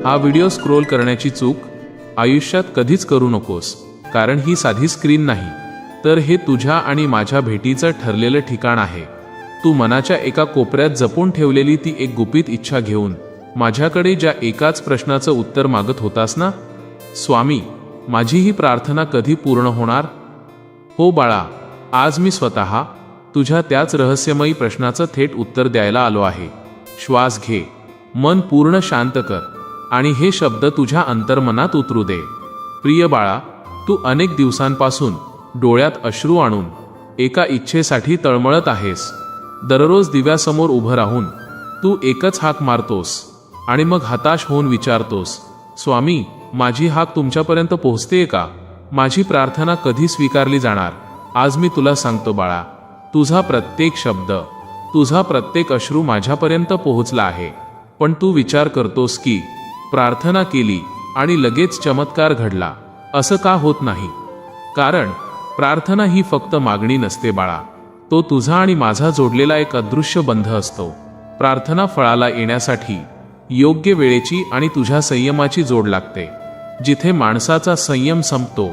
हा video scroll करण्याची चूक आयुष्यात कधीच करू नकोस, कारण ही साधी स्क्रीन नाही, तर हे तुझ्या आणि माझ्या भेटीचं ठरलेलं ठिकाण आहे. तू मनाच्या एका कोपऱ्यात जपून ठेवलेली ती एक गुपित इच्छा घेऊन माझ्याकडे ज्या एकाच प्रश्नाचं उत्तर मागत होतास ना, स्वामी, माझी ही प्रार्थना कधी पूर्ण होणार? हो बाळा, आज मी स्वतः तुझ्या त्याच रहस्यमयी प्रश्नाचं थेट उत्तर द्यायला आलो आहे. श्वास घे, मन पूर्ण शांत कर आणि हे शब्द तुझ्या अंतर्मनात उतरू दे. प्रिय बाळा, तू अनेक दिवसांपासून डोळ्यात अश्रू आणून एका इच्छेसाठी तळमळत आहेस. दररोज दिव्यासमोर उभं राहून तू एकच हाक मारतोस आणि मग हताश होऊन विचारतोस, स्वामी, माझी हाक तुमच्यापर्यंत पोहोचतेय का? माझी प्रार्थना कधी स्वीकारली जाणार? आज मी तुला सांगतो बाळा, तुझा प्रत्येक शब्द, तुझा प्रत्येक अश्रू माझ्यापर्यंत पोहोचला आहे. पण तू विचार करतोस की प्रार्थना केली आणि लगेच चमत्कार घडला, असं का होत नाही? कारण प्रार्थना ही फक्त मागणी नसते बाळा, तो तुझा आणि माझा जोडलेला एक अदृश्य बंध असतो. प्रार्थना फळाला येण्यासाठी योग्य वेळेची आणि तुझ्या संयमाची जोड लागते. जिथे माणसाचा संयम संपतो,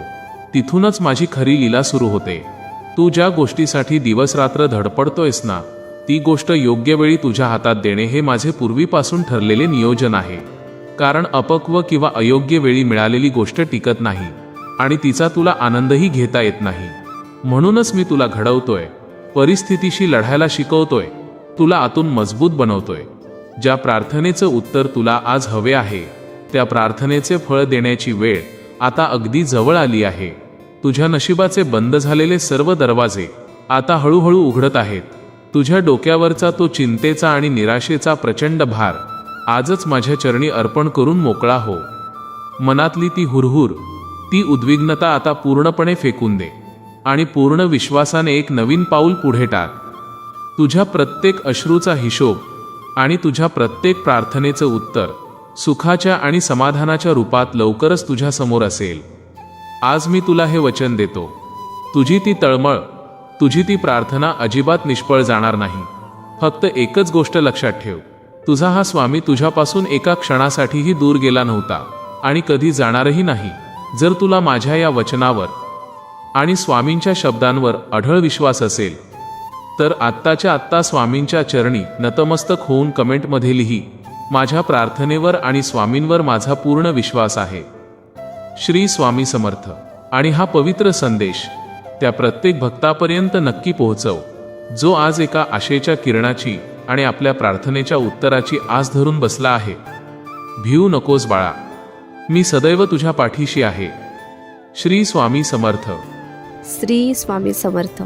तिथूनच माझी खरी लीला सुरू होते. तू ज्या गोष्टीसाठी दिवस रात्र धडपडतोयस ना, ती गोष्ट योग्य वेळी तुझ्या हातात देणे हे माझे पूर्वीपासून ठरलेले नियोजन आहे. कारण अपक्व किंवा अयोग्य वेळी मिळालेली गोष्ट टिकत नाही आणि तिचा तुला आनंदही घेता येत नाही. म्हणूनच मी तुला घडवतोय, परिस्थितीशी लढायला शिकवतोय, तुला आतून मजबूत बनवतोय. ज्या प्रार्थनेचं उत्तर तुला आज हवे आहे, त्या प्रार्थनेचे फळ देण्याची वेळ आता अगदी जवळ आली आहे. तुझ्या नशिबाचे बंद झालेले सर्व दरवाजे आता हळूहळू उघडत आहेत. तुझ्या डोक्यावरचा तो चिंतेचा आणि निराशेचा प्रचंड भार आजच माझ्या चरणी अर्पण करून मोकळा हो. मनातली ती हुरहुर, ती उद्विग्नता आता पूर्णपणे फेकून दे आणि पूर्ण विश्वासाने एक नवीन पाऊल पुढे टाक. तुझ्या प्रत्येक अश्रूचा हिशोब आणि तुझ्या प्रत्येक प्रार्थनेचं उत्तर सुखाच्या आणि समाधानाच्या रूपात लवकरच तुझ्या समोर असेल. आज मी तुला हे वचन देतो, तुझी ती तळमळ, तुझी ती प्रार्थना अजिबात निष्फळ जाणार नाही. फक्त एकच गोष्ट लक्षात ठेव, तुझा हा स्वामी तुझ्यापासून एका क्षणासाठीही दूर गेला नव्हता आणि कधी जाणारही नाही. जर तुला माझ्या या वचनावर आणि स्वामींच्या शब्दांवर अढळ विश्वास असेल, तर आत्ताच्या आत्ता स्वामींच्या चरणी नतमस्तक होऊन कमेंटमध्ये लिही, माझ्या प्रार्थनेवर आणि स्वामींवर माझा पूर्ण विश्वास आहे. श्री स्वामी समर्थ. आणि हा पवित्र संदेश त्या प्रत्येक भक्तापर्यंत नक्की पोहोचव, जो आज एका आशेच्या किरणाची आणि आपल्या प्रार्थनेच्या उत्तराची आस धरून बसला आहे. भिवू नकोस बाळा, मी सदैव तुझ्या पाठीशी आहे. श्री स्वामी समर्थ. श्री स्वामी समर्थ.